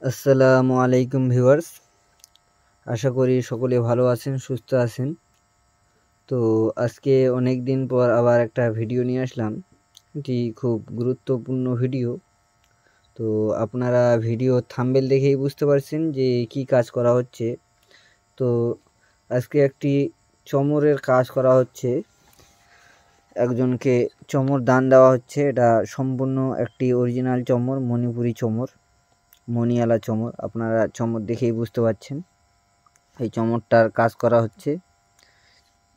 আসসালামু আলাইকুম ভিউয়ার্স, আশা করি সকলে ভালো আছেন, সুস্থ আছেন। তো আজকে অনেক দিন পর আবার একটা ভিডিও নিয়ে আসলাম। এটি খুব গুরুত্বপূর্ণ ভিডিও। তো আপনারা ভিডিও থাম্বনেল দেখেই বুঝতে পারছেন যে কি কাজ করা হচ্ছে। তো আজকে একটি চমরের কাজ করা হচ্ছে, একজনকে চমর দান দেওয়া হচ্ছে। এটা সম্পূর্ণ একটি অরিজিনাল চমর, মণিপুরি চমর, মণিয়ালা চমর। আপনারা চমর দেখেই বুঝতে পারছেন এই চমরটার কাজ করা হচ্ছে।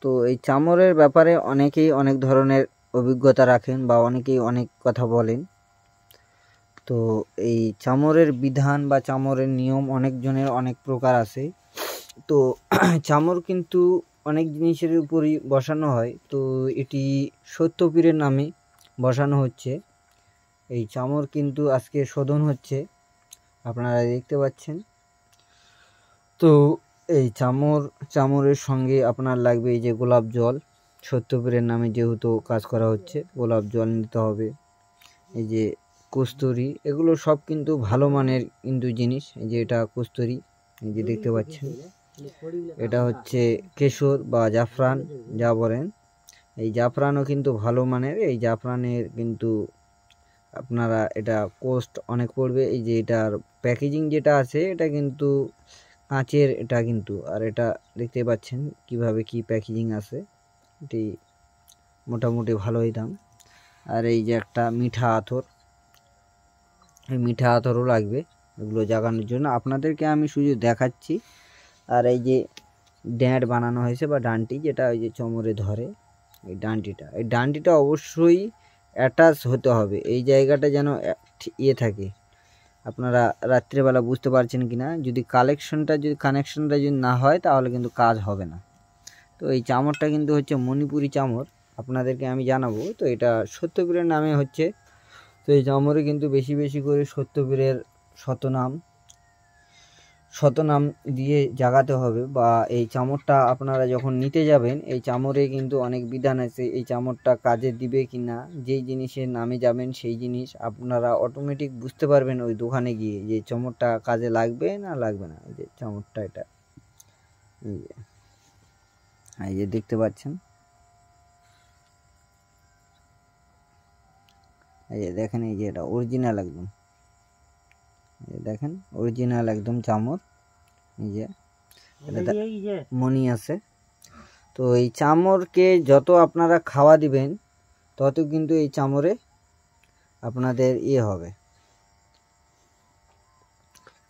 তো এই চামরের ব্যাপারে অনেকেই অনেক ধরনের অভিজ্ঞতা রাখেন বা অনেকেই অনেক কথা বলেন। তো এই চামরের বিধান বা চামরের নিয়ম অনেকজনের অনেক প্রকার আছে। তো চামর কিন্তু অনেক জিনিসের উপরই বসানো হয়। তো এটি সত্যপীরের নামে বসানো হচ্ছে। এই চামর কিন্তু আজকে শোধন হচ্ছে, আপনারা দেখতে পাচ্ছেন। তো এই চামরের সঙ্গে আপনার লাগবে এই যে গোলাপ জল। সত্যপীরের নামে যেহেতু কাজ করা হচ্ছে, গোলাপ জল নিতে হবে। এই যে কস্তুরি, এগুলো সব কিন্তু ভালো মানের কিন্তু জিনিস। এই যে এটা কস্তুরি, এই যে দেখতে পাচ্ছেন। এটা হচ্ছে কেশর বা জাফরান যা বলেন। এই জাফরানও কিন্তু ভালো মানের। এই জাফরানের কিন্তু আপনারা এটা কোস্ট অনেক পড়বে। এই যে এটার প্যাকেজিং যেটা আছে এটা কিন্তু কাঁচের, এটা কিন্তু। আর এটা দেখতে পাচ্ছেন কিভাবে কি প্যাকেজিং আছে, এটি মোটামুটি ভালোই দাম। আর এই যে একটা মিঠা আতর, এই মিঠা আতরও লাগবে এগুলো জাগানোর জন্য। আপনাদেরকে আমি শুধু দেখাচ্ছি। আর এই যে ড্যাঁট বানানো হয়েছে বা ডান্টি, যেটা ওই যে চমরে ধরে, এই ডান্টিটা অবশ্যই অ্যাটাচ হতে হবে। এই জায়গাটা যেন ইয়ে থাকে। আপনারা রাত্রেবেলা বুঝতে পারছেন কি না, যদি কানেকশনটা যদি না হয় তাহলে কিন্তু কাজ হবে না। তো এই চামরটা কিন্তু হচ্ছে মণিপুরি চামর, আপনাদেরকে আমি জানাবো। তো এটা সত্যপীরের নামে হচ্ছে। তো এই চামরে কিন্তু বেশি বেশি করে সত্যপীরের শতনাম দিয়ে জাগাতে হবে। বা এই চামরটা আপনারা যখন নিতে যাবেন, এই চামরে কিন্তু অনেক বিধান আছে। এই চামরটা কাজে দিবে কি না, যেই জিনিসের নামে যাবেন সেই জিনিস আপনারা অটোমেটিক বুঝতে পারবেন ওই দোকানে গিয়ে, যে চামরটা কাজে লাগবে না লাগবে না। এই যে চামরটা, এটা এই যে দেখতে পাচ্ছেন, এই যে দেখেন, এই যে এটা অরিজিনাল একদম, দেখেন অরিজিনাল একদম চামর। এই যে মণি আছে। তো এই চামরকে যত আপনারা খাওয়া দিবেন তত কিন্তু এই চামরে আপনাদের হবে,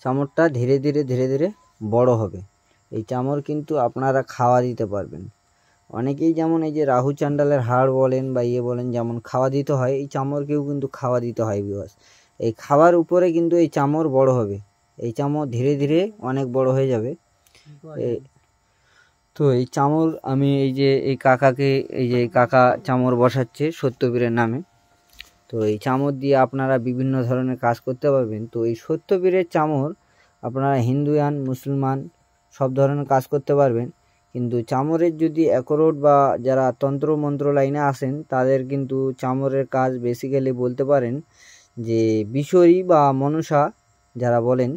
চামরটা ধীরে ধীরে বড় হবে। এই চামর কিন্তু আপনারা খাওয়া দিতে পারবেন। অনেকেই যেমন এই যে রাহু চান্ডালের হাড় বলেন বা বলেন, যেমন খাওয়া দিতে হয়, এই চামরকেও কিন্তু খাওয়া দিতে হয় বিকজ এই খাওয়ার উপরে কিন্তু এই চামর বড় হবে। এই চামর ধীরে ধীরে অনেক বড় হয়ে যাবে। তো এই চামর আমি এই যে এই কাকা চামর বসাচ্ছে সত্যপীরের নামে। তো এই চামর দিয়ে আপনারা বিভিন্ন ধরনের কাজ করতে পারবেন। তো এই সত্যপীরের চামর আপনারা হিন্দুয়ান, মুসলমান সব ধরনের কাজ করতে পারবেন। কিন্তু চামরের যদি একরোট বা যারা তন্ত্র মন্ত্র লাইনে আসেন, তাদের কিন্তু চামরের কাজ বেসিক্যালি বলতে পারেন যে বিশরী বা মনসা যারা বলেন।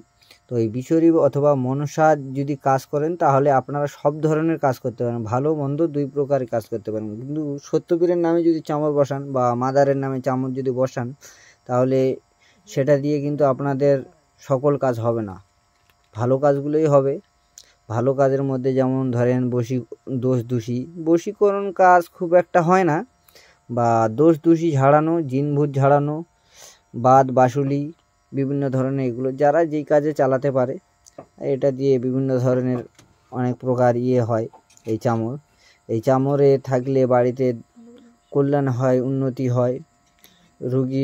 তো এই বিশরী অথবা মনসা যদি কাজ করেন তাহলে আপনারা সব ধরনের কাজ করতে পারেন, ভালো মন্দ দুই প্রকারের কাজ করতে পারেন। কিন্তু সত্যপীরের নামে যদি চামর বসান বা মাদারের নামে চামর যদি বসান, তাহলে সেটা দিয়ে কিন্তু আপনাদের সকল কাজ হবে না, ভালো কাজগুলোই হবে। ভালো কাজের মধ্যে যেমন ধরেন বশীকরণ কাজ খুব একটা হয় না, বা দোষী ঝাড়ানো, জিনভূত ঝাড়ানো, বাদ বাসুলি বিভিন্ন ধরনের, এগুলো যারা যেই কাজে চালাতে পারে। এটা দিয়ে বিভিন্ন ধরনের অনেক প্রকার হয়। এই চামরে থাকলে বাড়িতে কল্যাণ হয়, উন্নতি হয়। রুগী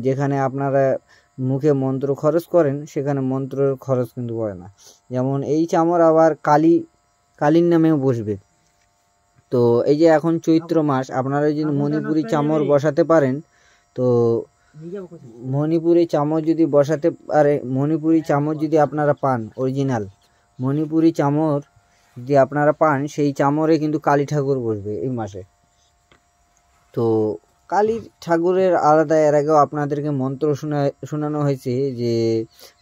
যেখানে আপনারা মুখে মন্ত্র খরচ করেন, সেখানে মন্ত্রের খরচ কিন্তু পড়ে না। যেমন এই চামর আবার কালীর নামেও বসবে। তো এই যে এখন চৈত্র মাস, আপনারা যদি মণিপুরি চামর বসাতে পারেন, তো মণিপুরি চামচ যদি বসাতে পারে, মণিপুরি চামচ যদি আপনারা পান, অরিজিনাল মণিপুরি চামর যদি আপনারা পান, সেই চামরে কিন্তু কালী ঠাকুর বসবে এই মাসে। তো কালী ঠাকুরের আলাদা, এর আগেও আপনাদেরকে মন্ত্র শোনানো হয়েছে যে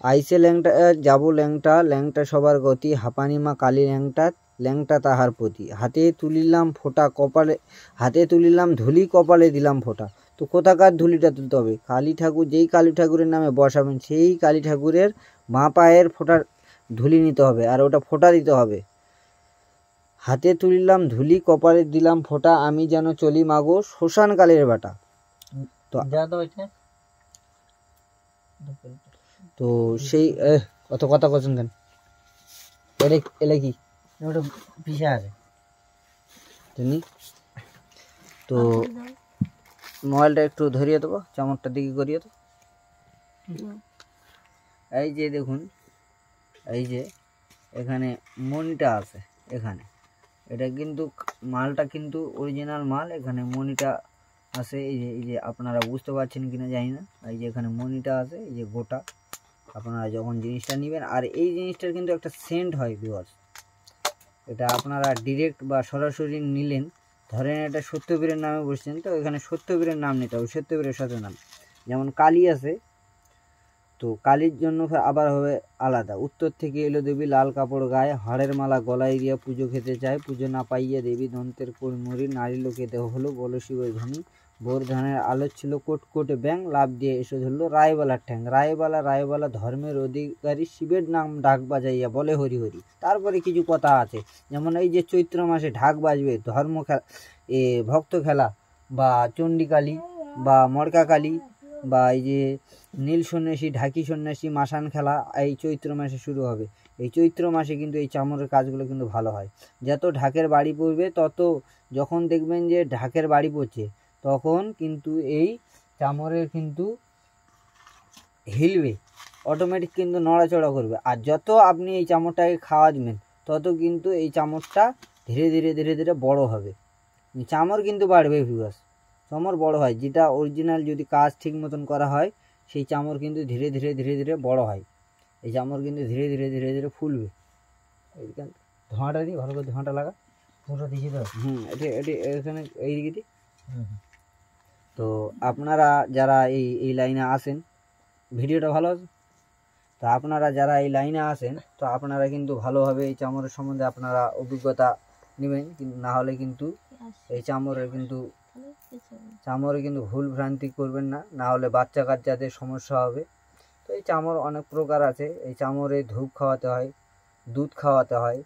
আইসে ল্যাংটা যাবো ল্যাংটা, ল্যাংটা সবার গতি, হাঁপানি মা কালী ল্যাংটা, ল্যাংটা তাহার প্রতি, হাতে তুলিলাম ফোঁটা কপালে, হাতে তুলিলাম ধুলি কপালে দিলাম ফোঁটা। তো কোথাকার ধুলিটা তুলতে হবে? কালী ঠাকুর, যেই কালী ঠাকুরের নামে বসাবেন সেই কালী ঠাকুরের মা পায়ের ফোঁটার ধুলি নিতে হবে, আর ওটা ফোঁটা দিতে হবে। হাতে তুলিলাম ধুলি কপালে দিলাম ফোঁটা, আমি যেন চলি মাগো শ্মশান কালের বাটা। তো সেই অত কথা কছেন কেন? এলে কি ওটা পিছিয়ে আছে জানি। তো মোবাইলটা একটু ধরিয়ে দেবো, চামচটার দিকে করিয়ে দেবো। এই যে দেখুন, এই যে এখানে মনিটা আছে, এখানে এটা কিন্তু মালটা কিন্তু অরিজিনাল মাল, এখানে মনিটা আছে। এই যে আপনারা বুঝতে পারছেন কিনা জানি না, এই যে এখানে মনিটা আছে, এই যে গোটা। আপনারা যখন জিনিসটা নেবেন, আর এই জিনিসটার কিন্তু একটা সেন্ট হয় ভিউয়ার্স, এটা আপনারা ডিরেক্ট বা সরাসরি নিলেন, ধরেন এটা সত্যবীরের নামে বসছেন, তো এখানে সত্যবীরের নাম নিতে হবে, সত্যবীরের সাথে নাম। যেমন কালী আছে, তো কালীর জন্য আবার হবে আলাদা। উত্তর থেকে এলো দেবী লাল কাপড় গায়ে, হাড়ের মালা গলায় দিয়া পুজো খেতে চায়, পুজো না পাইয়া দেবী দন্তের কোড়মুড়ি, নারী লোকে দেহ হলো বলো শিবের ধ্বনি, ভোর ধানের আলো ছিল কোট কোটে ব্যাং, লাভ দিয়ে এসে ধরলো রায়বালার ঠ্যাং, রায়বালা ধর্মের অধিকারী, শিবের নাম ঢাক বাজাইয়া বলে হরি হরি। তারপরে কিছু কথা আছে, যেমন এই যে চৈত্র মাসে ঢাক বাজবে, ধর্ম খেলা, ভক্ত খেলা, বা চণ্ডীকালী বা মড়কা কালী, বা এই যে নীল সন্ন্যাসী, ঢাকি সন্ন্যাসী, মাসান খেলা এই চৈত্র মাসে শুরু হবে। এই চৈত্র মাসে কিন্তু এই চামরের কাজগুলো কিন্তু ভালো হয়। যত ঢাকের বাড়ি পড়বে, তত যখন দেখবেন যে ঢাকের বাড়ি পড়ছে, তখন কিন্তু এই চামরের কিন্তু হিলবে, অটোমেটিক কিন্তু নড়াচড়া করবে। আর যত আপনি এই চামরটাকে খাওয়া দিবেন, তত কিন্তু এই চামরটা ধীরে ধীরে ধীরে ধীরে বড় হবে। চামর কিন্তু বাড়বে ভিউয়ার্স, চামর বড় হয়, যেটা অরিজিনাল যদি কাজ ঠিক মতন করা হয়, সেই চামর কিন্তু ধীরে ধীরে ধীরে ধীরে বড় হয়। এই চামর কিন্তু ধীরে ধীরে ধীরে ধীরে ফুলবে। ধোঁয়াটা দিই, ভালো করে ধোঁয়াটা লাগা, পুরো দিছি তো। এটি এখানে এই দিকে দিই। তো আপনারা যারা এই লাইনে আসেন, ভিডিওটা ভালো আছে, তো আপনারা যারা এই লাইনে আসেন, তো আপনারা কিন্তু ভালোভাবে এই চামরের সম্বন্ধে আপনারা অভিজ্ঞতা নেবেন, কিন্তু না হলে কিন্তু এই চামরে কিন্তু ভুল ভ্রান্তি করবেন না, না হলে বাচ্চা কাচ্চাদের সমস্যা হবে। তো এই চামর অনেক প্রকার আছে, এই চামরে ধূপ খাওয়াতে হয়, দুধ খাওয়াতে হয়,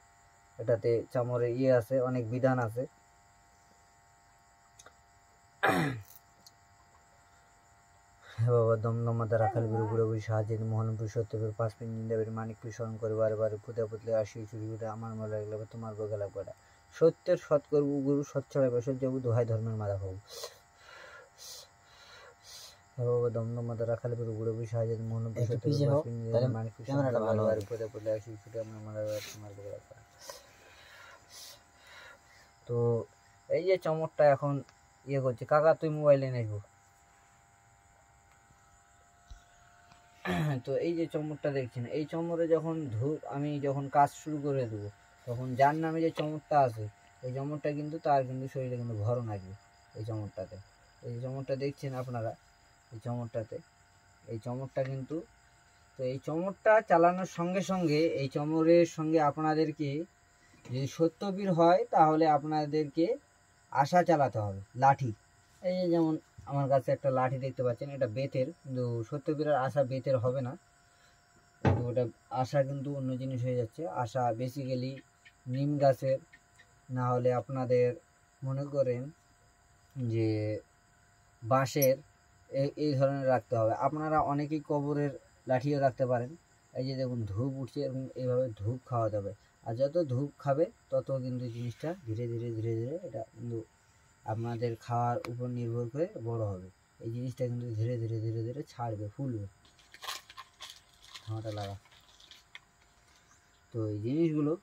এটাতে চামরে আছে, অনেক বিধান আছে। হে বাবা দমদমাতা রাখাল বীর গুড়ে বুড়ি সাহায্যে মোহনপুর সত্যপুর 5 মিনিট নিন্দাবের মানিকপুর স্মরণ করে বারে বারে পুঁতে পুতলে আসি চুরি করে আমার মনে লাগলে তোমার বগেলা কটা সত্যের সৎ করবু গুরু সৎ ছড়া বেসর যাবো দোহাই ধর্মের মাথা খাবো। হে বাবা দমদমাতা রাখাল বীর গুড়ে বুড়ি সাহায্যে মোহনপুর সত্যপুর 5 মিনিট নিন্দাবের মানিকপুর স্মরণ করে বারে বারে পুঁতে পুতলে আসি চুরি আমার মনে লাগলে তোমার বগেলা কটা। তো এই যে চমকটা এখন করছে, কাকা তুই মোবাইলে নেবো। তো এই যে চমকটা দেখছেন, এই চমরে যখন আমি যখন কাজ শুরু করে দেবো, তখন যার নামে যে চমকটা আছে, এই চমকটা কিন্তু তার কিন্তু শরীরে কিন্তু ভরণ আসবে এই চমকটাতে। এই চমকটা দেখছেন আপনারা, এই চমকটাতে, এই চমকটা কিন্তু, তো এই চমকটা চালানোর সঙ্গে সঙ্গে এই চমরের সঙ্গে আপনাদেরকে যদি সত্যবীর হয়, তাহলে আপনাদেরকে আশা চালাতে হবে, লাঠি। এই যে যেমন আমার কাছে একটা লাঠি দেখতে পাচ্ছেন, এটা বেতের, কিন্তু সত্যবীরের আশা বেতের হবে না, কিন্তু ওটা আশা কিন্তু অন্য জিনিস হয়ে যাচ্ছে। আশা বেসিক্যালি নিম গাছের, না হলে আপনাদের মনে করেন যে বাঁশের, এই ধরনের রাখতে হবে। আপনারা অনেকেই কবরের লাঠিও রাখতে পারেন। এই যে দেখুন ধূপ উঠছে, এবং এইভাবে ধূপ খাওয়াতে হবে, আর যত ধূপ খাবে তত কিন্তু জিনিসটা ধীরে ধীরে ধীরে ধীরে এটা কিন্তু আপনাদের খাওয়ার উপর নির্ভর করে বড় হবে। এই জিনিসটা কিন্তু ধীরে ধীরে ধীরে ধীরে ছাড়বে, ফুলবে। ধামাটা লাগা। তো এই জিনিসগুলো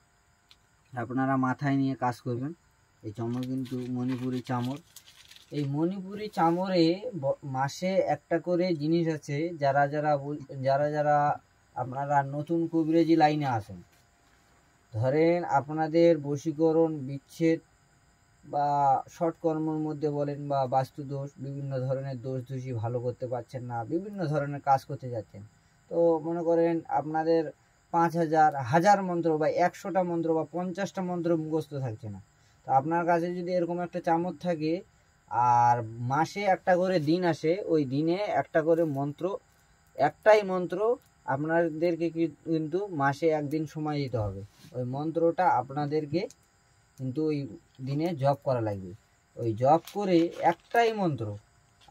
আপনারা মাথায় নিয়ে কাজ করবেন। এই চামর কিন্তু মণিপুরি চামর, এই মণিপুরি চামরে মাসে একটা করে জিনিস আছে। যারা যারা আপনারা নতুন কবিরাজি লাইনে আসেন, ধরেন আপনাদের বশীকরণ বিচ্ছেদ বা শর্ট কর্মের মধ্যে বলেন বা বাস্তু দোষ, বিভিন্ন ধরনের দোষ দোষী ভালো করতে পারছেন না, বিভিন্ন ধরনের কাজ করতে যাচ্ছেন। তো মনে করেন আপনাদের 5000 1000 মন্ত্র বা 100টা মন্ত্র বা 50টা মন্ত্র মুখস্থ থাকছে না। তো আপনার কাছে যদি এরকম একটা চামচ থাকে আর মাসে একটা করে দিন আসে, ওই দিনে একটা করে মন্ত্র, একটাই মন্ত্র আপনাদেরকে কিন্তু মাসে একদিন সময় দিতে হবে। ওই মন্ত্রটা আপনাদেরকে কিন্তু ওই দিনে জপ করা লাগবে। ওই জপ করে একটাই মন্ত্র,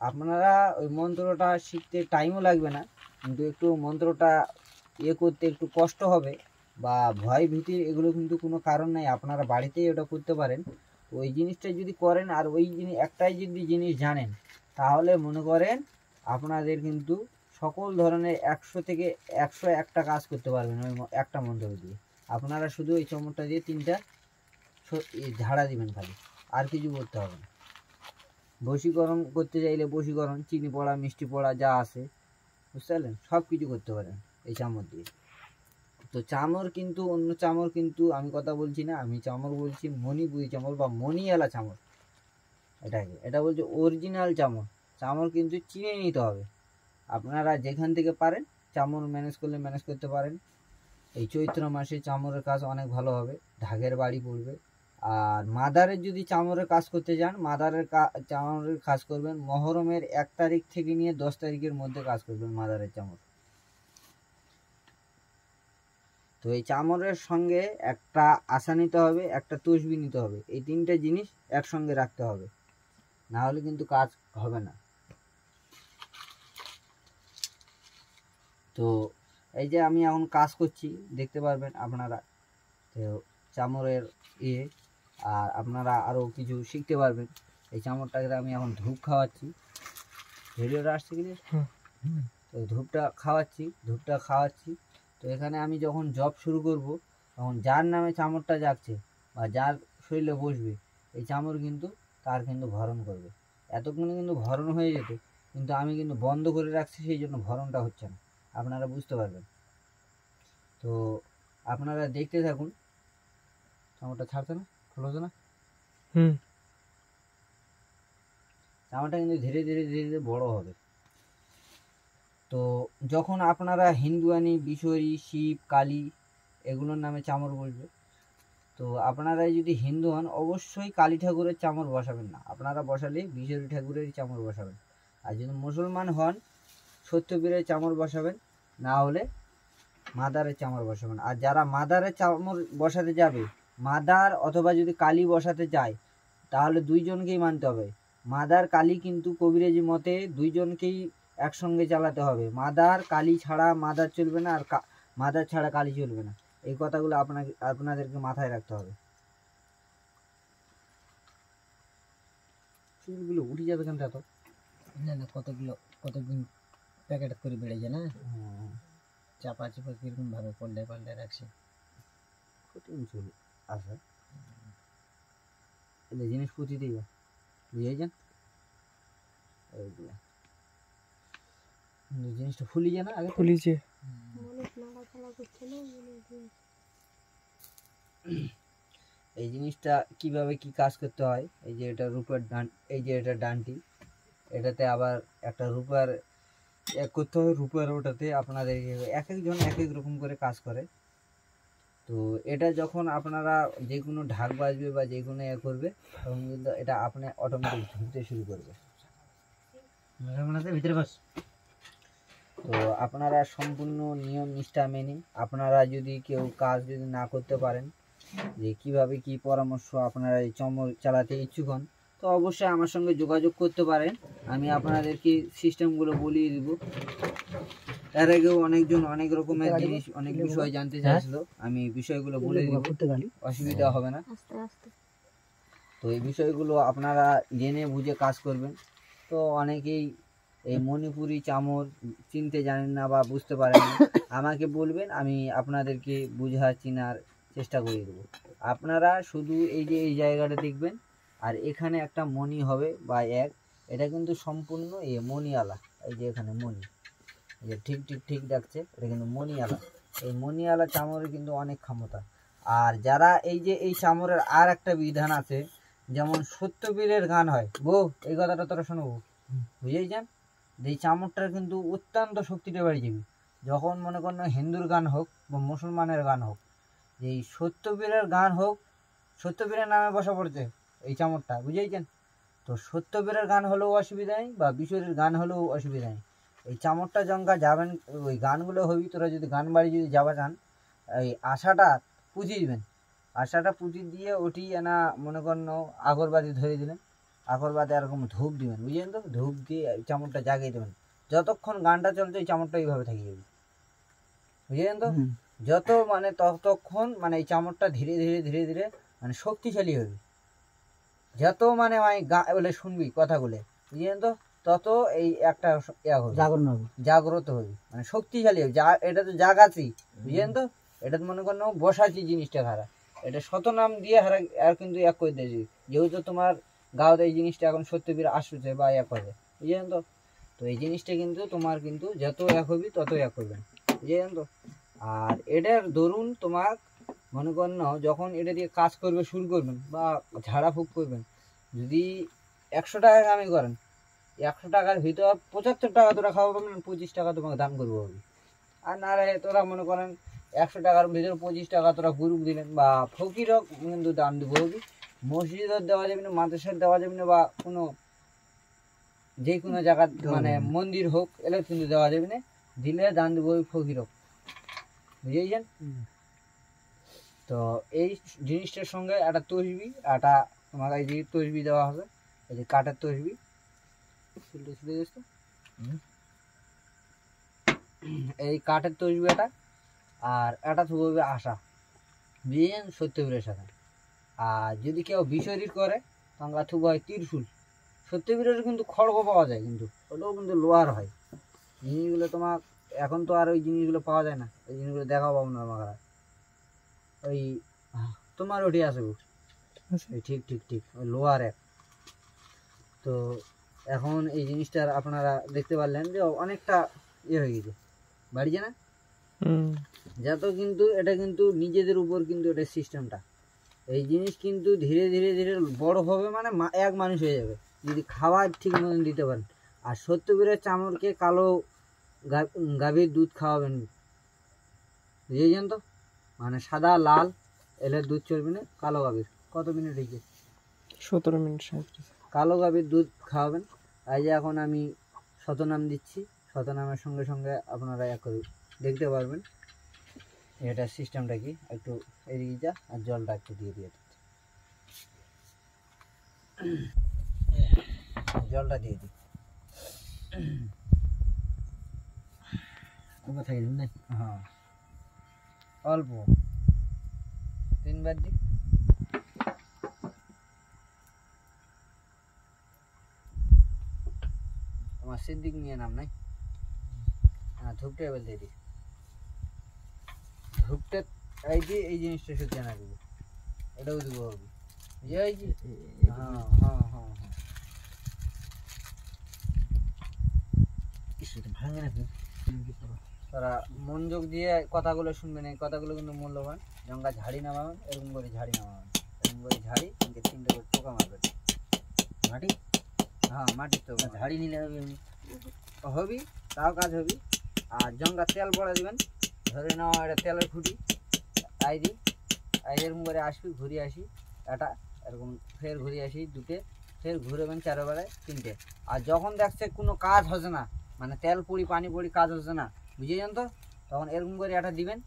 আপনারা ওই মন্ত্রটা শিখতে টাইমও লাগবে না, কিন্তু একটু মন্ত্রটা করতে একটু কষ্ট হবে বা ভয় ভীতির এগুলো কিন্তু কোনো কারণ নাই, আপনারা বাড়িতেই ওটা করতে পারেন। ওই জিনিসটা যদি করেন আর ওই একটাই যদি জিনিস জানেন, তাহলে মনে করেন আপনাদের কিন্তু সকল ধরনের 100 থেকে 101টা কাজ করতে পারবেন ওই একটা মন্ত্র দিয়ে। আপনারা শুধু এই চামচটা দিয়ে 3টা ঝাড়া দিবেন খালি, আর কিছু করতে হবে না। বশীকরণ করতে চাইলে বশীকরণ, চিনি পড়া, মিষ্টি পড়া যা আছে, বুঝতে পারলেন, সব কিছু করতে পারেন এই চামচ দিয়ে। তো চামর কিন্তু অন্য চামর কিন্তু আমি কথা বলছি না, আমি চামর বলছি মণিপুরি চামর বা মণিয়ালা চামর। এটা বলছে অরিজিনাল চামর। চামর কিন্তু চিনে নিতে হবে। আপনারা যেখান থেকে পারেন চামর ম্যানেজ করলে ম্যানেজ করতে পারেন। এই চৈত্র মাসে চামরের কাজ অনেক ভালো হবে, ঢাকের বাড়ি পড়বে। আর মাদারের যদি চামরের কাজ করতে যান, চামরের কাজ করবেন মহরমের 1 তারিখ থেকে নিয়ে 10 তারিখের মধ্যে কাজ করবেন মাদারের চামর। তো এই চামরের সঙ্গে একটা আশা নিতে হবে, একটা তসবি নিতে হবে, এই 3টে জিনিস একসঙ্গে রাখতে হবে, না হলে কিন্তু কাজ হবে না। তো এই যে আমি এখন কাজ করছি দেখতে পারবেন আপনারা, তো চামরের আর আপনারা আরও কিছু শিখতে পারবেন। এই চামরটাকে আমি এখন ধূপ খাওয়াচ্ছি, ভিডিওটা আসছে কি? তো ধূপটা খাওয়াচ্ছি। তো এখানে আমি যখন জব শুরু করব, তখন যার নামে চামরটা যাচ্ছে বা যার শরীরে বসবে, এই চামর কিন্তু তার কিন্তু ভরণ করবে। এতক্ষণে কিন্তু ভরণ হয়ে যেত, কিন্তু আমি কিন্তু বন্ধ করে রাখছি, সেই জন্য ভরণটা হচ্ছে না, আপনারা বুঝতে পারবেন। তো আপনারা দেখতে থাকুন। চামরটা ছাড়ছে না, খোলছে না। চামরটা কিন্তু ধীরে ধীরে ধীরে ধীরে বড় হবে। তো যখন আপনারা হিন্দুয়ানি, বিশরি, শিব, কালী এগুলোর নামে চামর বসবে, তো আপনারা যদি হিন্দু হন অবশ্যই কালী ঠাকুরের চামর বসাবেন না, আপনারা বসালে বিশরি ঠাকুরের চামর বসাবেন। আর যদি মুসলমান হন সত্যপীরের চামর বসাবেন, না হলে মাদারের চামর বসাবেন। আর যারা মাদারের চামর বসাতে যাবে, মাদার অথবা যদি কালী বসাতে যায়, তাহলে দুইজনকেই মানতে হবে। মাদার কালী কিন্তু কবিরাজি মতে দুইজনকেই একসঙ্গে চালাতে হবে। মাদার কালী ছাড়া মাদার চলবে না, আর মাদার ছাড়া কালী চলবে না। এই কথাগুলো আপনাদেরকে মাথায় রাখতে হবে। চুলগুলো উঠে যাবে কেন? তো না কতদিন প্যাকেট করে বেড়ে যায় না, চাপা কিরকম ভাবে পাল্টে রাখছে, কঠিন চুল আছে। এই জিনিস পুঁতি দিই বুঝেছেন, জিনিসটা ফুলি যায় না, আগে ফুলিছে। এই জিনিসটা কিভাবে কি কাজ করতে হয়, এই যে এটা রূপার এই যে এটা ডানটি, এটাতে আবার একটা রূপার করতে হয়, রূপার ওটাতে আপনাদের এক একজন এক এক রকম করে কাজ করে। তো এটা যখন আপনারা যে কোনো ঢাক বাজবে বা যে কোনো করবে, তখন কিন্তু এটা আপনি অটোমেটিক ধুতে শুরু করবে। ভিতরে বস। তো আপনারা সম্পূর্ণ নিয়ম নিষ্ঠা মেনে, আপনারা যদি কেউ কাজ যদি না করতে পারেন, যে কিভাবে কি পরামর্শ আপনারা এই চামর চালাতে ইচ্ছুক হন, তো অবশ্যই আমার সঙ্গে যোগাযোগ করতে পারেন। আমি আপনাদেরকে সিস্টেমগুলো বলিয়ে দিব। এর আগেও অনেকজন অনেক রকমের জিনিস, অনেক বিষয় জানতে চাইছিল, আমি বিষয়গুলো বলে দিব, অসুবিধা হবে না। তো এই বিষয়গুলো আপনারা জেনে বুঝে কাজ করবেন। তো অনেকেই এই মণিপুরি চামর চিনতে জানেন না বা বুঝতে পারেন না, আমাকে বলবেন, আমি আপনাদেরকে চেনার চেষ্টা করে দেবো। আপনারা শুধু এই যে এই জায়গাটা দেখবেন, আর এখানে একটা মণি হবে বা এটা কিন্তু সম্পূর্ণ মণিয়ালা। এই যে এখানে মণি, এই যে ঠিক ডাকছে, এটা কিন্তু মণিয়ালা। এই মণিয়ালা চামরের কিন্তু অনেক ক্ষমতা। আর যারা এই যে এই চামরের আর একটা বিধান আছে, যেমন সত্যবীরের গান হয়, বউ এই কথাটা তোরা শোনো, বুঝেছেন? এই চামড়টার কিন্তু অত্যন্ত শক্তিটা বেড়ে যাবে। যখন মনে করেন হিন্দুর গান হোক বা মুসলমানের গান হোক, এই সত্যবীরের গান হোক, সত্যবীরের নামে বসা পড়ছে এই চামড়টা, বুঝেছেন? তো সত্যবীরের গান হলেও অসুবিধা নেই বা বিশ্বরের গান হলেও অসুবিধা নেই। এই চামড়টা জঙ্কা যাবেন, ওই গানগুলো হবি, তোরা যদি গান বাড়ি যদি যাওয়া চান, এই আশাটা পুঁজি দিবেন, আশাটা পুঁজি দিয়ে ওটি না মনে করেন আগরবাতি ধরে দিলেন, আগরবাতি এরকম ধূপ দিবেন, বুঝলেন তো? ধূপ দিয়ে এই চামড়টা জাগিয়ে দেবেন, যতক্ষণ গানটা চলছে এই চামড়টা এইভাবে থাকি যাবে, বুঝলেন তো? যত মানে ততক্ষণ মানে এই চামড়টা ধীরে ধীরে ধীরে ধীরে মানে শক্তিশালী হবে, যত মানে বলে শুনবি কথাগুলো, বুঝলেন তো? তত এই একটা জাগরণ হবে, জাগ্রত হবে, মানে শক্তিশালী হবে। এটা তো জাগাছি, বুঝলেন তো? এটা তো মনে করেন বসাচ্ছি জিনিসটা খারাপ, এটা শতনাম দিয়ে হারা আর কিন্তু এক করে দিয়েছি, যেহেতু তোমার গাঁওতে এই জিনিসটা এখন সত্যবীর আসছে বা এক হবে, বুঝলেন তো? তো এই জিনিসটা কিন্তু তোমার কিন্তু যত এক হবি তত এক করবেন, বুঝলেন তো? আর এটার ধরুন তোমার মনে করেন যখন এটা দিয়ে কাজ করবে শুরু করবেন বা ঝাড়াফুঁক করবেন, যদি 100 টাকা কামাই করেন, 100 টাকার ভিতর 75 টাকা তোরা খাওয়া পাবেন, 25 টাকা তোমাকে দান করবো হবে। আর না রে তোরা মনে করেন 100 টাকার ভিতরে 25 টাকা তোরা গুরুক দিলেন বা ফকিরক কিন্তু দান দেবো হবে। মসজিদের দেওয়া যাবে না, মাদ্রাসার দেওয়া যাবে না, বা কোনো যে কোনো জায়গা মানে মন্দির হোক এলে কিন্তু দেওয়া যাবে না, দিলে দান দেবো ফকিরক, বুঝেছেন? তো এই জিনিসটার সঙ্গে একটা তসবি, একটা তোমাকে এই যে তসবি দেওয়া হবে, এই যে কাঠের তসবি, এই কাঠের তসবি এটা, আর এটা থাকবে আশা, বুঝেছেন? সত্যবীরের সাথে। আর যদি কেউ বিশরীর করে তখন থুবো হয় ত্রিশূল। সত্যবীরের কিন্তু খড়গ পাওয়া যায়, কিন্তু ওটাও কিন্তু লোহার হয়। জিনিসগুলো তোমার এখন তো আর ওই জিনিসগুলো পাওয়া যায় না, ওই জিনিসগুলো দেখাও পাবো না আমার, ওই তোমার ওটি আছে ঠিক ঠিক ঠিক ওই লোহার এক। তো এখন এই জিনিসটার আপনারা দেখতে পারলেন যে অনেকটা ইয়ে হয়ে গেছে, বাড়িছে না? যত কিন্তু এটা কিন্তু নিজেদের উপর কিন্তু এটা সিস্টেমটা, এই জিনিস কিন্তু ধীরে ধীরে ধীরে বড় হবে, মানে এক মানুষ হয়ে যাবে যদি খাবার ঠিক মতন দিতে পারেন। আর সত্যবীরের চামড়কে কালো গাভীর দুধ খাওয়াবেন, বুঝেছেন তো? মানে সাদা লাল এলের দুধ চলবে না, কালো গাভীর। কত মিনিট হয়েছে? 17 মিনিট। কালো গাভীর দুধ খাওয়াবেন। এই যে এখন আমি শতনাম দিচ্ছি, শতনামের সঙ্গে সঙ্গে আপনারা দেখতে পারবেন এটার সিস্টেমটা কি। একটু এদিকে যা, আর জলটা একটু দিয়ে দিয়ে জলটা দিয়ে দিই, হ্যাঁ অল্প 3 বার দিই। তোমার সিদ্দিক নিয়ে নাম নাই, হ্যাঁ ধূপটা এবার দিয়ে দিই। ধূপটা এই যে এই জিনিসটা শুধু জানা দিব, এটাও দিব হবে, হ্যাঁ হ্যাঁ হ্যাঁ হ্যাঁ ভাঙে না। তারা মনোযোগ দিয়ে কথাগুলো শুনবেন, এই কথাগুলো কিন্তু মূল্যবান। জঙ্গা ঝাড়ি নামাবেন, এরকম করে ঝাড়ি নামাবেন, এরকম করে ঝাড়ি 3টে করে টোকা মারবেন। মাটি, হ্যাঁ মাটির তো ঝাড়ি নিলে হবি, তাও কাজ হবি। আর জঙ্গা তেল পড়া দিবেন, ধরে নেওয়া এটা তেলের খুঁটি, এরকম করে আসবি, ঘুরে আসি এটা এরকম, ফের ঘুরে আসি দুটে, ফের ঘুরবেন 4 বারে 3টে। আর যখন দেখছে কোনো কাজ হচ্ছে না, মানে তেল পুড়ি পানি পুড়ি কাজ হচ্ছে না, বুঝেছেন তো? তখন এরকম করে এটা দিবেন,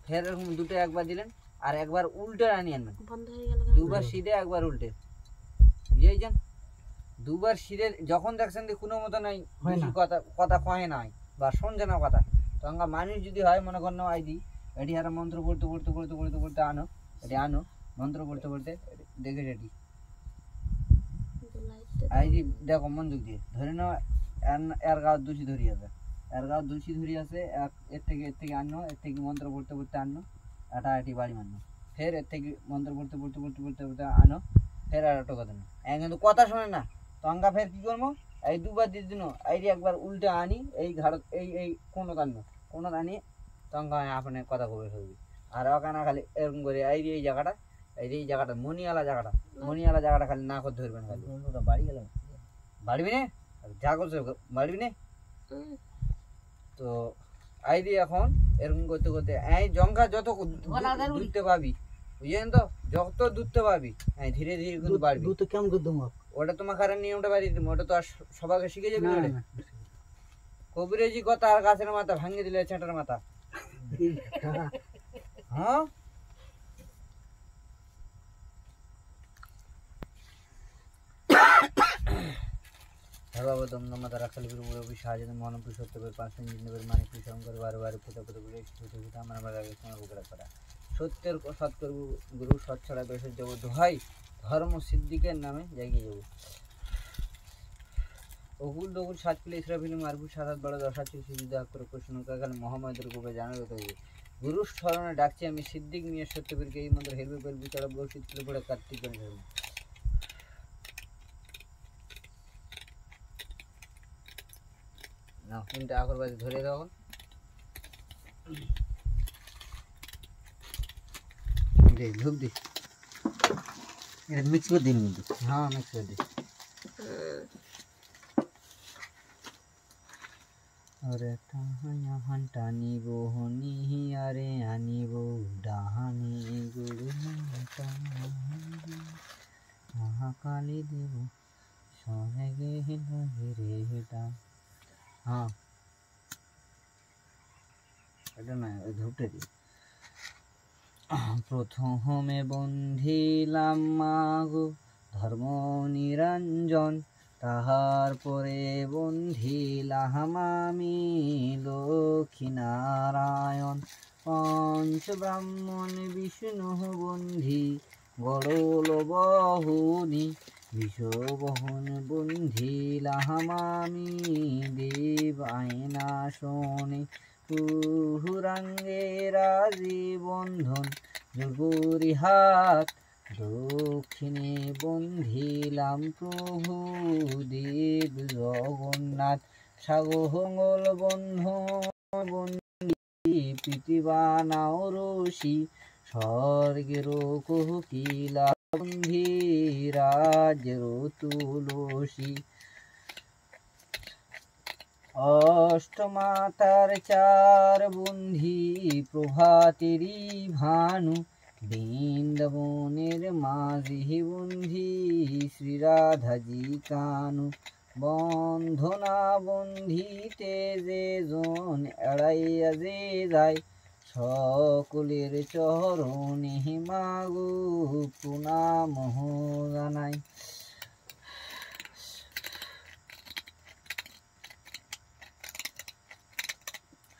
ফের এরকম দুটো একবার দিলেন, আর একবার উল্টে আনিয়ে আনবেন, 2বার সিধে 1বার উল্টে, বুঝেছেন? 2বার সিধে যখন দেখছেন যে কোনো মতো নাই, কথা কহে নাই বা শুনছে না কথা, তখন মানুষ যদি হয় মনে করেন এটি আর মন্ত্র পড়তে পড়তে পড়তে পড়তে পড়তে আনো, এটি আনো মন্ত্র পড়তে পড়তে দেখে এটি দেখো মন্দির দিয়ে ধরে নাও এর গাঁও দোষী ধরি আছে, এর গাঁও দোষী ধরি আছে, এর থেকে আনো, এর থেকে মন্ত্র পড়তে পড়তে আনো, এটা এটি বাড়ি মানো, ফের এর থেকে মন্ত্র পড়তে পড়তে পড়তে পড়তে পড়তে আনো, ফের আর একটা কথা না, কিন্তু কথা শোনে না, তঙ্গা ফের কি করবো, এই 2বার দিয়ে দিন, এই একবার উল্টে আনি, এই ঘাড় এই কোনো আনি তঙ্গা আপনার কথা কবে হবি। আর ওখানে খালি এরকম করে এই জায়গাটা এই জায়গাটা মনিয়ালা জায়গাটা খালি না করে ধরবেন খালি বন্ধুটা বাড়ি গেলাম বাড়বি না যা করছে বাড়বি না তো আই দিয়ে এখন এরকম করতে করতে এই জঙ্কা যত দুধতে পাবি বুঝলেন তো যত দুধতে পাবি হ্যাঁ ধীরে ধীরে কিন্তু বাড়বি দুধ কেমন করে দেবো ওটা তোমার কারণ নিয়মটা বাড়িয়ে দিবো ওটা তো আর সবাইকে শিখে যাবে না কবিরেজি কথা আর গাছের মাথা ভাঙিয়ে দিলে ছেঁটার মাথা হ্যাঁ বাবা দমদমা তারা খালি পুরো সাহায্য মনপুর সত্যবের 5 মিনিট নেবের মানে কৃষণ করে বারবার ফুটা ফুটা বলে ফুটা আমার বাগাকে সময় বুকরা করা সত্যের সৎ করবো গুরু সৎ ছাড়া বেসর যাবো দোহাই ধর্ম সিদ্দিকের নামে জাগিয়ে যাবো ওগুল দগুল সাত কিলো ইসরাফিল মারবু সাত বড় 10 চুক্তি যুদ্ধ করে প্রশ্ন কাকাল মোহাম্মদের গোপে জানাবে তো গুরু স্মরণে ডাকছি আমি সিদ্দিক নিয়ে সত্যবীরকে এই মন্ত্র হেলবে বেল বিচারা বর্ষিত কিলো পড়ে কার্তিক গণেশ না তিনটা আগরবাতি ধরে দাও দে ধূপ দে এটা মিক্স করে দিন কিন্তু হ্যাঁ মিক্স করে দে আরে তাহায়া হান্টা নিব হনি আরে আনিব ডাহানি গুরু মহাকালী দেব সরেগে হিরে হেটা হ্যাঁ এটা না ধূপটা দি প্রথমে বন্ধিলাম মাগো ধর্ম নিরঞ্জন তাহার পরে বন্ধিলাম আমি লক্ষ্মীনারায়ণ পঞ্চ ব্রাহ্মণ বিষ্ণু বন্ধি গড়ল বহুনি বিষবহন বন্ধিলাম আমি দেব আয়না শোনে কুহুরাঙ্গে রাজি বন্ধন যোগরি হাত দক্ষিণে বন্ধিলাম প্রভু দেব জগন্নাথ সাগর বন্ধন পৃথিবানাও রশি স্বর্গের কোকিলা বন্ধি রাজের তুলসী অষ্টমাতার 4 বন্ধি প্রভাতেরই ভানু বৃন্দাবনের মাঝি বন্ধি শ্রীরাধাজি কানু বন্ধনা বন্ধিতে যে জন এড়াইয়া যে যায় সকলের চরণে মাগো প্রণাম জানাই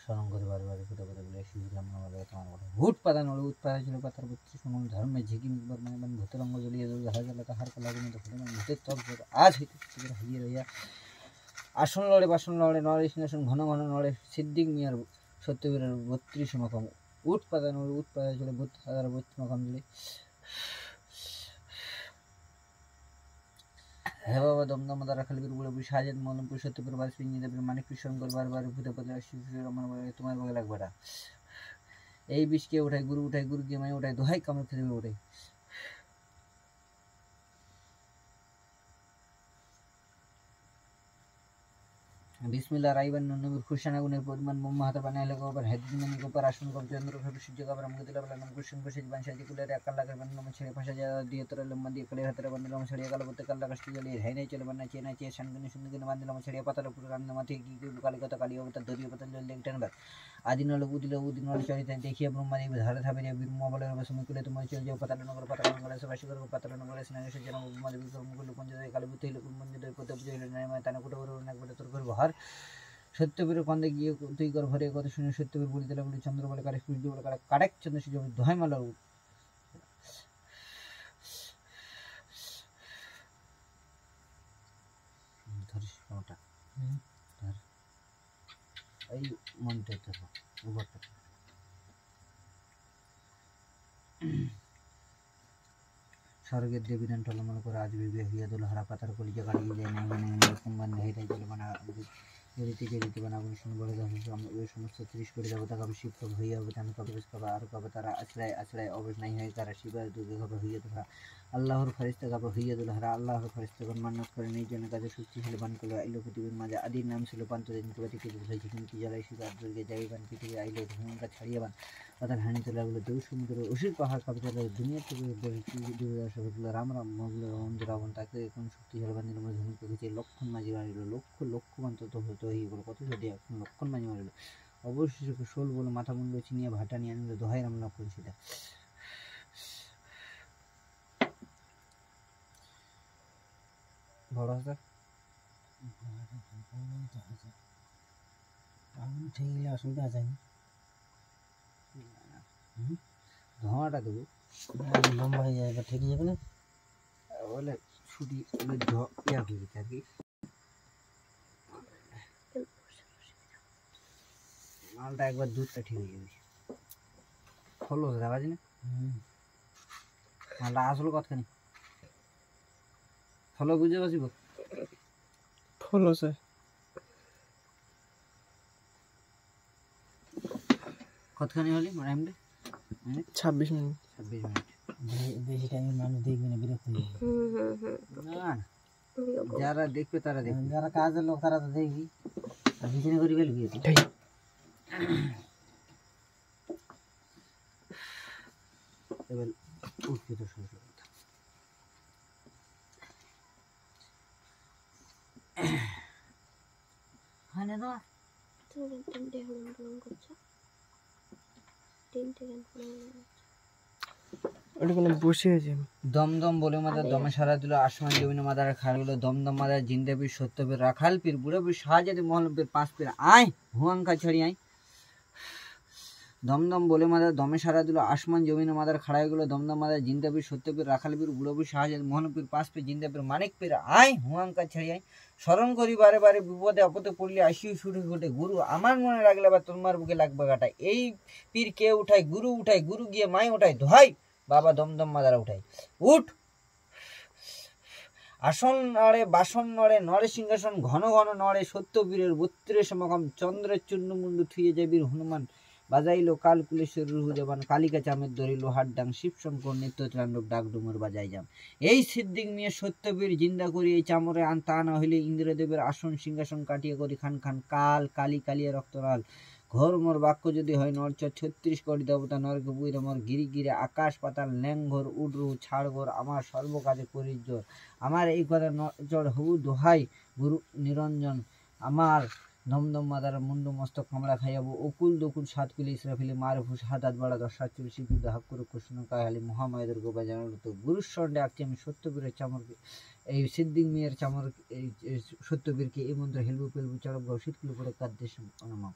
স্মরণ করে বারবার ফুটে ফুটে বলে শিবরাম আমাদের তোমার কথা ভূত পাতা নড়ে উৎপাদা ছিল পাতার বত্রি সমন ধর্মে ঝিকি মিকবার মানে মানে ভূতরঙ্গ জ্বলিয়ে জ্বল দেখা গেল কাহার কলা গুণিত ফুটে মানে ভূতের তপ আজ হইতে হারিয়ে রইয়া আসন লড়ে বাসন লড়ে নড়ে সিংহাসন ঘন ঘন নড়ে সিদ্দিক মিয়ার সত্যবীরের 32 মাকাম উঠ পাতা নড়ে উৎপাদা ছিল 32 মাকাম দিলে হে বাবা দমদম দ্বারা খালিপুর বলে বুঝে হাজার মলমপুর সত্যপুর বাস পিঞ্জি দেবের মানিক কৃষ্ণ করে বারবার ভূতে পদে তোমার বগে লাগবে না এই বিষকে উঠাই গুরু গিয়ে মানে উঠাই দোহাই কামড় খেতে উঠাই বিসমিল্লাহ রাইবান নবীর খুশানা গুণের পরিমাণ মোম্মা হাতে বানাইলে গোবার হেদিমানি গোপার আসন কব চন্দ্র খাবি সূর্য কাবার আমকে দিলা বলে নাম কৃষ্ণ কষে বানশাজি কুলের একাল লাগার বান্না ছেড়ে ফাঁসা যা দিয়ে তোরা লম্বা দিয়ে কলে হাতের বান্না ছেড়ে গেল বলতে কাল লাগাস জ্বলিয়ে হাই নাই চলে বান্না চেয়ে শানগুনি সুন্দর বান্দিলাম ছেড়ে পাতার উপর রান্না মাথে কি কালী কথা কালী অবতার দরিয়া পাতাল জল লেগ টানবার আদিন হলো উদিন হলো চরিতে দেখিয়া ব্রহ্মা দেব ধারে থাবে যে বীর মোবাইলের সময় কুলে তোমার চলে যাও পাতাল নগর সবাই করে পাতাল নগর স্নানের যেন ব্রহ্মা দেবী মুকুল পঞ্চায়েত কালী বুদ্ধি হলো মন্দির কত পুজো হলো নাই তানা কুটো করে অনেক বড় তোর করবো হার সত্যবীর কন্দে গিয়ে তুই কর ঘরে কথা শুনে সত্যবীর বলি দিলে বলি চন্দ্র বলে কারে সূর্য বলে কারে কারেক চন্দ্র সূর্য বলে দোহাই মালা ধরিস ওটা ধর এই মনটা দেখো উপরটা স্বর্গের দেবী দান টলমল করে আজ বিবে হইয়া দোল হারা পাতার কলিজা গাড়িয়ে যায় না মানে এরকম মানে হেঁটে চলে মানে গলিতে গলিতে বানাবো শুনে বলে ওই সমস্ত 30 কোটি দেবতা কবে শিব কবে হইয়া হবে তেন কবে কবে আর কবে তারা আশ্রয় আশ্রয় অবশ নাই হয় তারা শিবের দুর্গে কবে হইয়া তোরা আল্লাহর ফেরেশতা কবে হইয়া দিল হারা আল্লাহর ফেরেশতাগণ মান্নাত করে এই জন্য কাজে শক্তিশালী বান করলো আইলো পৃথিবীর মাঝে আদির নাম ছিল পান্তদিন করে থেকে হয়েছে কিন্তু জ্বালাই শিব আর দুর্গে যাইবান পৃথিবী আইলো ধুমকা ছাড়িয়াবান পাতাল হানি তোলা বলে দেউ সমুদ্র অসির পাহাড় কবে তারা দুনিয়া থেকে রাম রাম মগল রাম রাবণ তাকে এখন শক্তিশালী বান্ধির মধ্যে ধনুক রেখেছে লক্ষণ মাঝি মারিল লক্ষ লক্ষ বান্তত হতো এই বলে কত যদি এখন লক্ষণ মাঝি মারিল অবশেষে শোল বলে মাথা মুন্ড চিনিয়ে ভাটা নিয়ে আনিল দোহাই রাম লক্ষণ সেটা বড় হাজার ঠিক গেলে অসুবিধা আছে ধোঁয়াটা দেবো লম্বা হয়ে যায় ঠিক যাবে না বলে ছুটি ইয়া হয়ে গেছে আর কি মালটা একবার দুধটা ঠিক হয়ে যাবে ফলো দেখা যায় না মালটা আসলো কতখানি ফলো বুঝে বসিব ফলো স্যার কতখানি হলি টাইমটা 26 মিনিট 26 মিনিট বেশি টাইমের মানুষ দেখবে না বিরক্ত হয়ে না যারা দেখবে তারা দেখবে যারা কাজের লোক তারা তো দেখবি আর বিছানা করে ফেলবি এবার উঠবি তো সমস্যা কথা হ্যাঁ না তুমি তিনটে হরণ করছো তিনটে গান বসে আছে দমদম বলে মাদার দমে সারা দিল আসমান জমিনে মাদার খাড়গুলো দমদম মাদার জিন্দাবীর সত্যবীর রাখাল পীর বুড়ো পীর শাহজাদি মহলবীর 5 পীর আয় হুয়াঙ্কা ছড়ি আয় দমদম বলে মাদার দমে সারা দিল আসমান জমিনে মাদার খাড়াইগুলো দমদম মাদার জিন্দাবীর সত্যবীর রাখাল পীর বুড়ো পীর শাহজাদি মহলবীর 5 পীর জিন্দাবীর মানিক পীর আয় হুয়াঙ্কা ছড়ি আয় স্মরণ করি বারে বারে বিপদে আপদে পড়লে আসিও ছুটে ঘটে গুরু আমার মনে লাগলে বা তোমার বুকে লাগবে গাটা এই পীর কে উঠায় গুরু গিয়ে মাই উঠায় দোহাই বাবা দমদম মাদারা উঠাই উঠ আসন নড়ে বাসন নড়ে নড়ে সিংহাসন ঘন ঘন নড়ে সত্যবীরের 32 সমাগম চন্দ্রের চূর্ণমুন্ডু থুয়ে যাবির হনুমান বাজাইলো কালকুলেশ্বর রুহু জবান কালিকা চামের দড়ি লোহার ডাং শিবশঙ্কর নিত্য ত্রাণ্ডব ডাক ডুমুর বাজাই যাম এই সিদ্দিক নিয়ে সত্যবীর জিন্দা করি এই চামরে আনতা না হইলে ইন্দ্রদেবের আসন সিংহাসন কাটিয়ে করি খান খান কাল কালি কালিয়া রক্তলাল ঘোর মোর বাক্য যদি হয় নরচর 36 কোটি দেবতা নরকে বুইরে মোর গিরি গিরে আকাশ পাতাল ল্যাংঘর উডরু ছাড়ঘর আমার সর্বকাজে করির জোর আমার এই কথা নজর হবু দোহাই গুরু নিরঞ্জন আমার দমদম মাদার মুন্ডু মস্তক কামড়া খাইয়াবো অকুল দকুল 7 কুলি ইসরাফিলি মার ফুস হাত বাড়া 10 চুল শিখি দাহাক করে কৃষ্ণ কাহালি মহামায়ের গোবা জানালো তো গুরুর স্বর্ণে আঁকছি আমি সত্যবীরের চামর এই সিদ্দিক মিয়ার চামর এই সত্যবীরকে এই মন্ত্র হেলবু পেলবু চড়ব শীতকুল করে কাদ্দেশ অনমা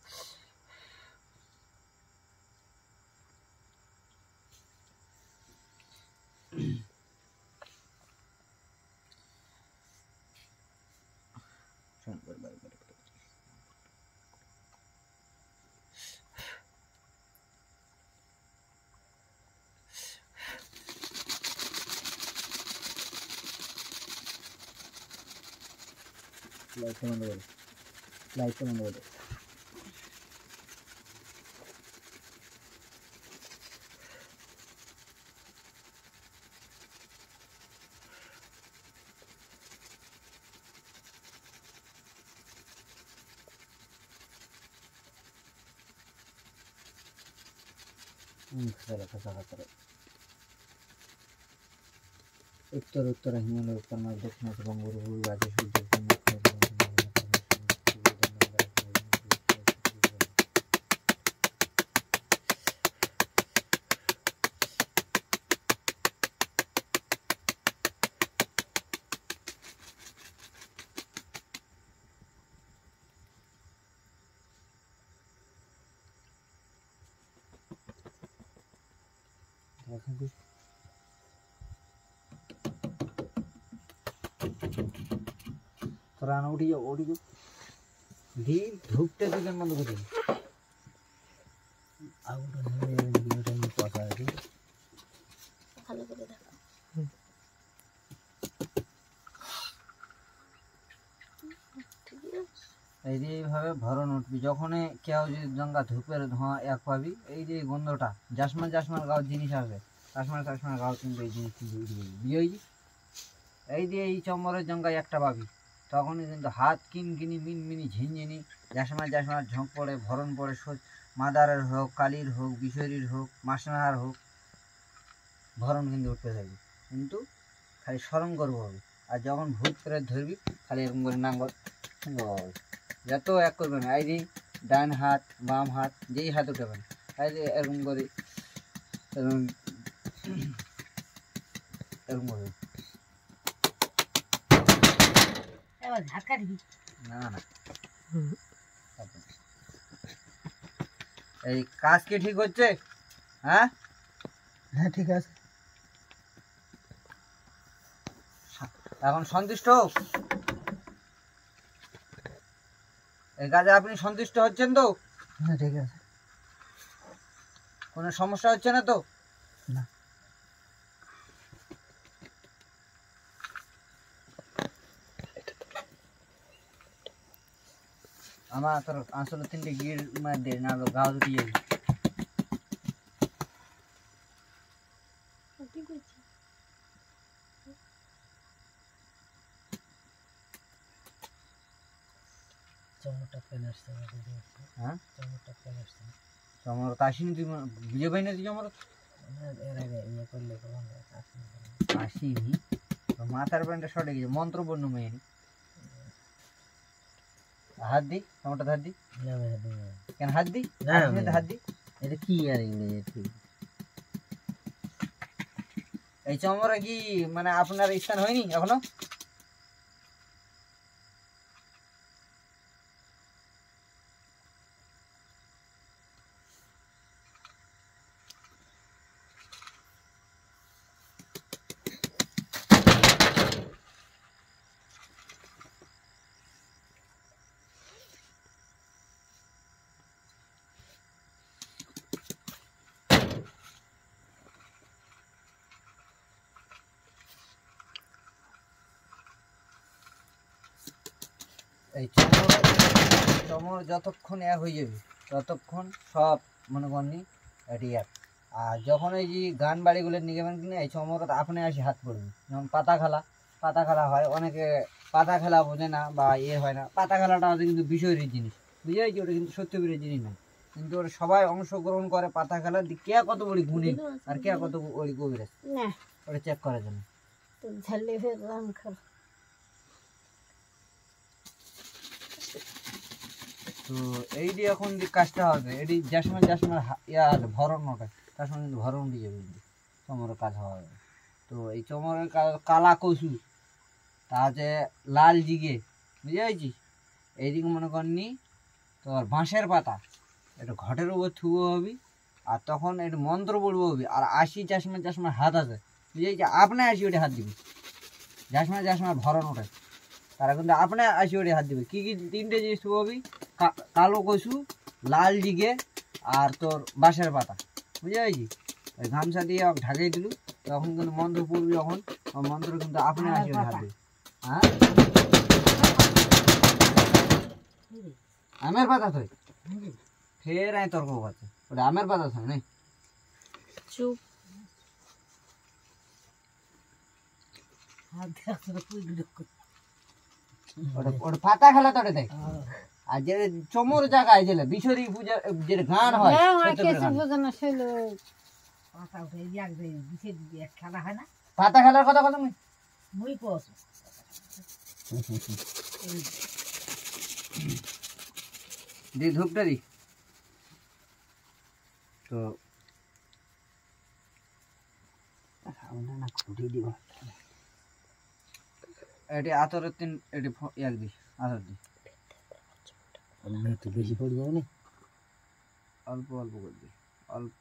লাইট বন্ধ করে उत्तर उत्तर हिमालय उत्तर दक्षिण बंगोर राज्य सूर्य राना उठी जाओ दी धूपते दुकान बंद कर दी आउट ভিডিওটা নিয়ে কথা আছে ভালো করে দেখো এই যে ভরণ উঠবি যখন কেউ যদি জঙ্গা ধূপের ধোঁয়া এক পাবি এই যে গন্ধটা জাসমার গাঁও জিনিস আছে জাসমার গাঁও কিন্তু এই জিনিস কিন্তু বুঝেছি এই দিয়ে এই চম্বরের জঙ্গা একটা পাবি তখনই কিন্তু হাত কিনকিনি মিনমিনি ঝিনঝিনি জাসমার ঝোঁক পড়ে ভরণ পড়ে মাদারের হোক কালীর হোক বিশরীর হোক মাসনাহার হোক ভরণ কিন্তু উঠতে থাকবে কিন্তু খালি স্মরণ করবো হবে আর যখন ভূত করে ধরবি খালি এরকম করে নাঙ্গল যত এক করবেন এই যে ডান হাত বাম হাত যেই হাত উঠাবেন এই যে এরকম করে এরকম এরকম করবে এবার ধাক্কা দিবি না না এই কাজ কি ঠিক হচ্ছে হ্যাঁ হ্যাঁ ঠিক আছে এখন সন্তুষ্ট এই কাজে আপনি সন্তুষ্ট হচ্ছেন তো হ্যাঁ ঠিক আছে কোনো সমস্যা হচ্ছে না তো না আমার তোর আসলে 3টে গির মার দে না গাও দুটি যাবি ঠিক আছে চমড়টা পেন আসছে হ্যাঁ চমড়টা পেন আসছে তোমার আসিনি তুই বুঝে পাই না তুই আমার এর আগে ইয়ে করলে আসিনি মাথার প্যান্টটা শর্টে গেছে মন্ত্র বন্য মেয়ে হাত দি টমেটো হাত দি কেন হাত দি হাত দি এটা কি আর এই চমরা কি মানে আপনার স্থান হয়নি এখনো এই চমর যতক্ষণ এক হয়ে যাবে ততক্ষণ সব মনে করনি এটি এক আর যখন এই যে গান বাড়িগুলো নিয়ে যাবেন কিনা এই চমর আপনি আসি হাত পড়বে যেমন পাতা খেলা হয় অনেকে পাতা খেলা বোঝে না বা হয় না পাতা খেলাটা হচ্ছে কিন্তু বিষয়ের জিনিস বুঝে যাচ্ছি ওটা কিন্তু সত্যিকারের জিনিস না কিন্তু ওরা সবাই অংশগ্রহণ করে পাতা খেলার কে কত বড়ি গুণী আর কে কত বড়ি গভীর ওটা চেক করার জন্য তো এই যে এখন যে কাজটা হবে এটি জাসমার ইয়া আছে ভরণ ওটা তার সঙ্গে কিন্তু ভরণ দিয়ে যাবে কিন্তু চমরের কাজ হবে তো এই চমরের কালা কচু তা হচ্ছে লাল জিগে বুঝে পারছিস এইদিকে মনে করনি তোমার বাঁশের পাতা এটা ঘটের উপর থুবো হবি আর তখন একটু মন্ত্র পড়বো হবি আর জাসমার হাত আছে বুঝে পারছি আপনি আসি ওটা হাত দিবি জাসমার ভরণ ওটা তারা কিন্তু আপনি আসি ওটা হাত দিবে কি কি 3টে জিনিস থুবো হবি কালো কচু লাল জিগে আর তোর বাঁশের পাতা বুঝে পারছি ওই গামছা দিয়ে ঢাকাই দিলু তখন কিন্তু মন্ত্র পড়বি যখন মন্ত্র কিন্তু আপনি আসি ওটা হাত দিবি হ্যাঁ আমের পাতা থই ফের আয় তর্ক করছে ওটা আমের পাতা থই নাই চুপ ওটা পাতা খেলা তো দেখ আর যে চমর জায়গায় যে বিশরি পূজা যে গান হয় পাতা খেলার কথা কথা মুই কস দি ধূপটা দি তো না খুঁটি দিব এটি আতরের 3 এটি এক দি আতর দি একটু বেশি পড়ে যাবে না অল্প অল্প করে দি অল্প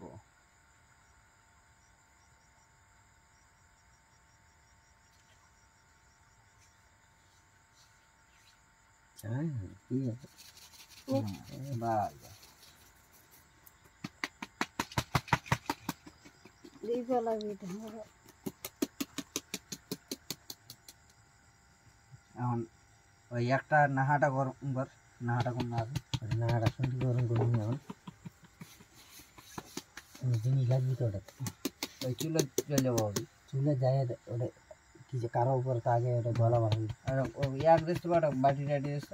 হ্যাঁ ঠিক আছে বাস এখন ওই একটা নাহাটা গরম কর নাহাটা কোন না আছে নাড়া শুনতে গরম করে নিয়ে এখন জিনিস লাগবে তো ওটা ওই চুলো চলে যাবো চুলে যায় ওটা কি যে কারো উপর আগে ওটা গলা বার হয়ে আর এক দিস তো বাটি টাটি দিস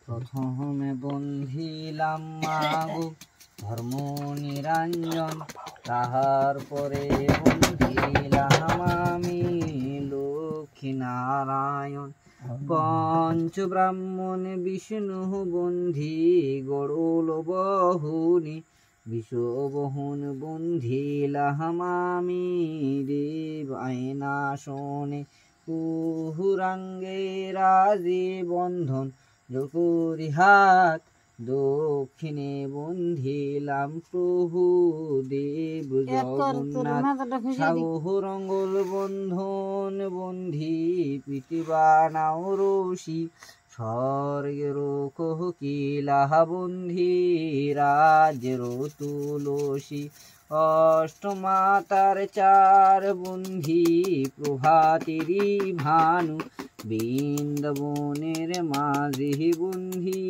প্রথমে বন্ধিলাম মাগো ধর্ম নিরঞ্জন, তাহার পরে বন্ধিলাম আমি লক্ষ্মী নারায়ণ। পঞ্চ ব্রাহ্মণ বিষ্ণু বন্ধি গড়ল বহুনি, বিষবহুন বন্ধিলাম আমি দেব আয়না শোনে। কুহুরাঙ্গে রাজে বন্ধন জকুরি হাত, দক্ষিণে বন্ধিলাম প্রভু দেব জগন্নাথ। সাগরঙ্গল বন্ধন বন্ধি পৃথিবা নাও রশি, স্বর্গের কোকিলা বন্ধি রাজ্যের তুলসী। অষ্টমাতার চার বন্ধি প্রভাতেরি ভানু, বৃন্দাবনের মাঝে বন্ধি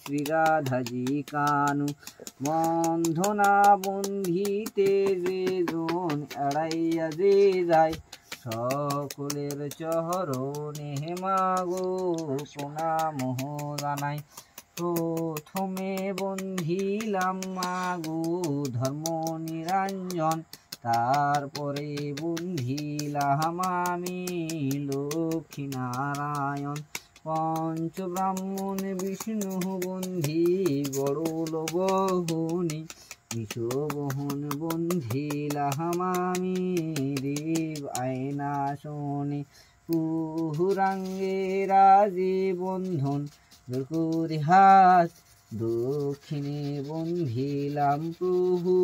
শ্রীরাধাজি কানু। বন্ধনা বন্ধিতে যে জন এড়াইয়া যে যায়, সকলের চরণে মাগো প্রণাম জানাই। প্রথমে বন্ধিলাম মাগো ধর্ম নিরঞ্জন, তারপরে বন্ধিলাম আমি লক্ষ্মী নারায়ণ। পঞ্চ ব্রাহ্মণ বিষ্ণু বন্ধি গড়ল বহুনি, বিষবহুন বন্ধিলাম আমি দেব আয়না শোনে। কুহুরাঙ্গে রাজে বন্ধন জকুরি হাত, দক্ষিণে বন্ধিলাম প্রভু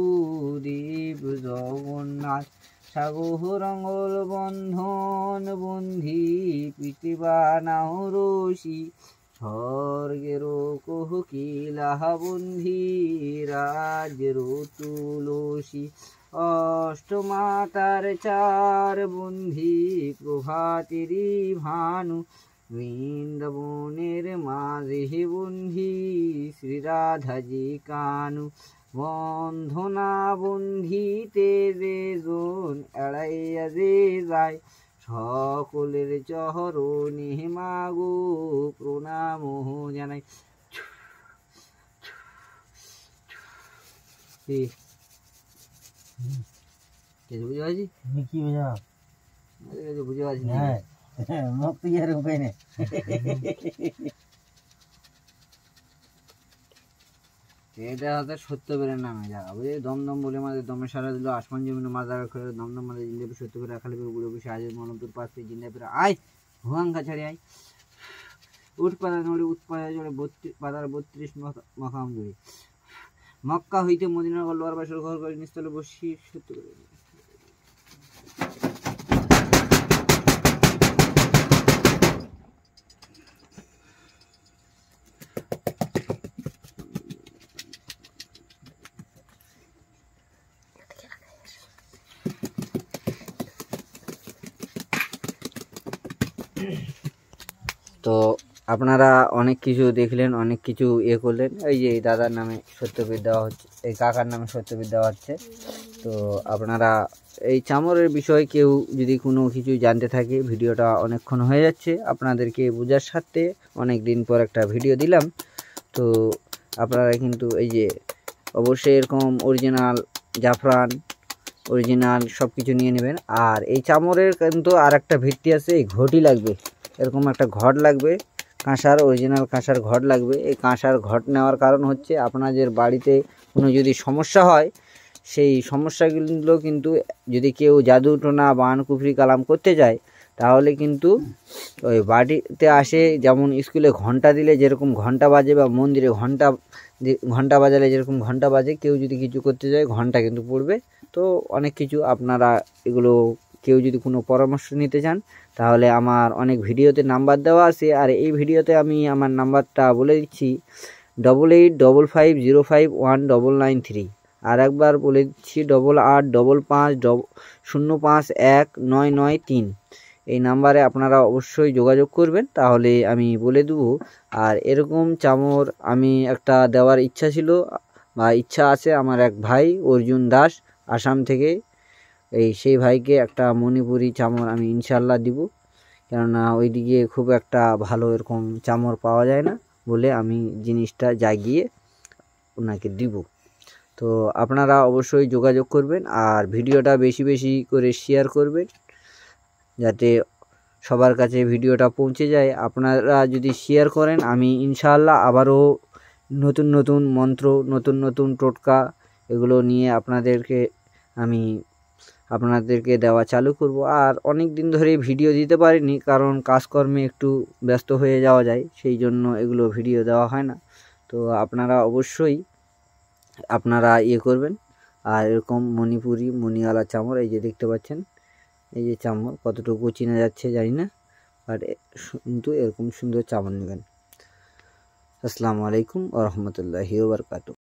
দেব জগন্নাথ। সাগরঙ্গল বন্ধন বন্ধি পৃথিবা নাও রশি, স্বর্গের কোকিলা বন্ধি রাজ্যের তুলসী। অষ্টমাতার চার বন্ধি প্রভাতেরি ভানু, বৃন্দাবনের মাঝে বন্ধি শ্রীরাধাজি কানু। বন্ধনা বন্ধিতে যে জন এড়াইয়া যে যায়, সকলের চরণে মাগো প্রণাম জানাই। বুঝতে পারছি কি বোঝা বুঝতে পারছি না, মুখ তো আর উপায় নেই। এটা হচ্ছে সত্যবীরের নামে জায়গা, বুঝলি? দমদম বলে আমাদের দমে সারা দিল, আসমান জমিনে মাজার করে দমদম মাঝে জিন্দাপুর সত্যবীর খালিপুর বুড়ো বসে আজ মনপুর পাশ থেকে জিন্দাপুর আয় ভুয়াঙ্গা ছাড়ি আয়। উঠ পাতা নড়ে উৎপাদা চড়ে 32 মকাম জুড়ে, মক্কা হইতে মদিনার লোয়ার বাসর ঘর করে নিস্তলে বসি সত্যবীর। তো আপনারা অনেক কিছু দেখলেন, অনেক কিছু করলেন। এই যে এই দাদার নামে সত্যবীর দেওয়া হচ্ছে, এই কাকার নামে সত্যবীর দেওয়া হচ্ছে। তো আপনারা এই চামরের বিষয়ে কেউ যদি কোনো কিছু জানতে থাকে, ভিডিওটা অনেকক্ষণ হয়ে যাচ্ছে, আপনাদেরকে বোঝার স্বার্থে অনেক দিন পর একটা ভিডিও দিলাম। তো আপনারা কিন্তু এই যে অবশ্যই এরকম অরিজিনাল জাফরান, অরিজিনাল সব কিছু নিয়ে নেবেন। আর এই চামরের কিন্তু আর একটা ভিত্তি আছে, এই ঘটি লাগবে, এরকম একটা ঘট লাগবে, কাঁসার অরিজিনাল কাঁসার ঘট লাগবে। এই কাঁসার ঘট নেওয়ার কারণ হচ্ছে আপনাদের বাড়িতে কোনো যদি সমস্যা হয়, সেই সমস্যাগুলো কিন্তু যদি কেউ জাদু টোনা বান কুফরি কালাম করতে যায়, তাহলে কিন্তু ওই বাড়িতে আসে। যেমন স্কুলে ঘন্টা দিলে যেরকম ঘন্টা বাজে, বা মন্দিরে ঘন্টা বাজালে যেরকম ঘন্টা বাজে, কেউ যদি কিছু করতে যায় ঘন্টা কিন্তু পড়বে। তো অনেক কিছু আপনারা এগুলো কেউ যদি কোনো পরামর্শ নিতে চান, তাহলে আমার অনেক ভিডিওতে নাম্বার দেওয়া আছে। আর এই ভিডিওতে আমি আমার নাম্বারটা বলে দিচ্ছি, 8855051993। আর একবার বলে দিচ্ছি 8855051993 এই নাম্বারে আপনারা অবশ্যই যোগাযোগ করবেন, তাহলে আমি বলে দেবো। আর এরকম চামর আমি একটা দেওয়ার ইচ্ছা ছিল বা ইচ্ছা আছে, আমার এক ভাই অর্জুন দাস আসাম থেকে, সেই ভাইকে একটা মণিপুরি চামর আমি ইনশাল্লাহ দিব, কেননা ওইদিকে খুব একটা ভালো এরকম চামর পাওয়া যায় না বলে আমি জিনিসটা জাগিয়ে ওনাকে দিব। তো আপনারা অবশ্যই যোগাযোগ করবেন আর ভিডিওটা বেশি বেশি করে শেয়ার করবেন যাতে সবার কাছে ভিডিওটা পৌঁছে যায়। আপনারা যদি শেয়ার করেন আমি ইনশাআল্লাহ আবারও নতুন নতুন মন্ত্র, নতুন নতুন টোটকা এগুলো নিয়ে আপনাদেরকে দেওয়া চালু করব। আর অনেক দিন ধরে ভিডিও দিতে পারিনি, কারণ কাজকর্মে একটু ব্যস্ত হয়ে যাওয়া যায়, সেই জন্য এগুলো ভিডিও দেওয়া হয় না। তো আপনারা অবশ্যই করবেন। আর এরকম মণিপুরি মণিওয়ালা চামর এই যে দেখতে পাচ্ছেন, এই যে চামর কতটুকু চেনা যাচ্ছে জানি না, বাট কিন্তু এরকম সুন্দর চামর নেবেন। আসসালামু আলাইকুম ওয়া রাহমাতুল্লাহি ওয়া বারাকাতুহু।